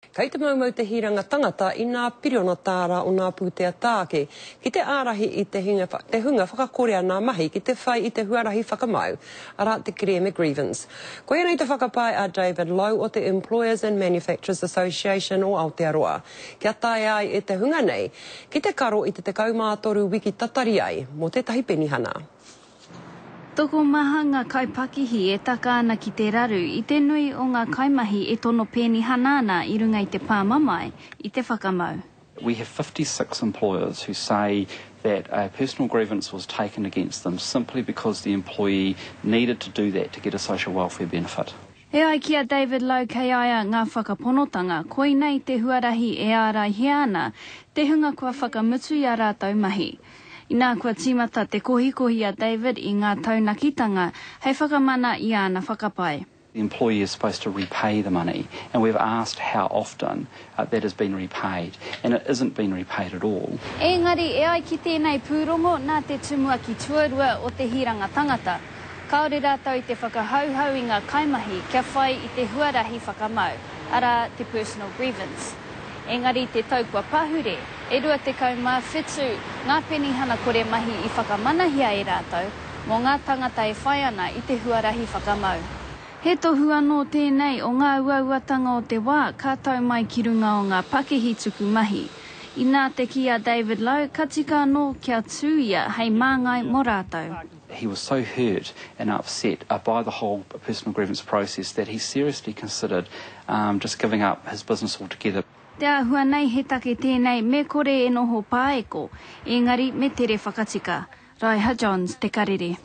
Kei te maumau te hiranga tangata I ngā piriona tāra o ngā pūtea tāke. Ki te ārahi I te hunga whakakorea ngā mahi ki te whai I te huarahi whakamau, ara te Create Me Grievance. Koe nei te whakapai a David Lowe o te Employers and Manufacturers Association o Aotearoa. Kia tae ai te hunga nei, ki te karo I te 13 wiki tatari ai, mo tētahi penihana. Toko maha ngā kaipakihi e taka ana ki te raru I te nui o ngā kaimahi e tono pēni hanana I runga I te pāmamai I te whakamau. We have 56 employers who say that a personal grievance was taken against them simply because the employee needed to do that to get a social welfare benefit. E ai kia David Lowe kei aia ngā whakaponotanga, koe nei te huarahi e ārai he ana, te hunga kua whakamutu I a rātou mahi. I nā kua tīmata te kohikohi a David I ngā taunakitanga, hei whakamana I ana whakapai. The employee is supposed to repay the money, and we've asked how often that has been repaid, and it isn't been repaid at all. Engari, e ai ki tēnei pūrongo nā te tumua ki tuarua o te hiranga tangata. Kaore rātou I te whakahauhau I ngā kaimahi kia whai I te huarahi whakamau, ara te personal grievance. Engari te taukua pahure, e rua te kaumawhitu, ngā penihana kore mahi I whakamanahia e rātou, mō ngā tangata e whai ana I te huarahi whakamau. He tohu anō tēnei o ngā uauatanga o te wā, ka tau mai ki runga o ngā pakehi tuku mahi. I nā te kia David Lowe, ka tika anō kia tūia hei māngai mō rātou. He was so hurt and upset by the whole personal grievance process that he seriously considered just giving up his business altogether. Te āhua nei he take tēnei me kore e noho pāeko, engari me tere whakatika. Raiha Johns, Te Karere.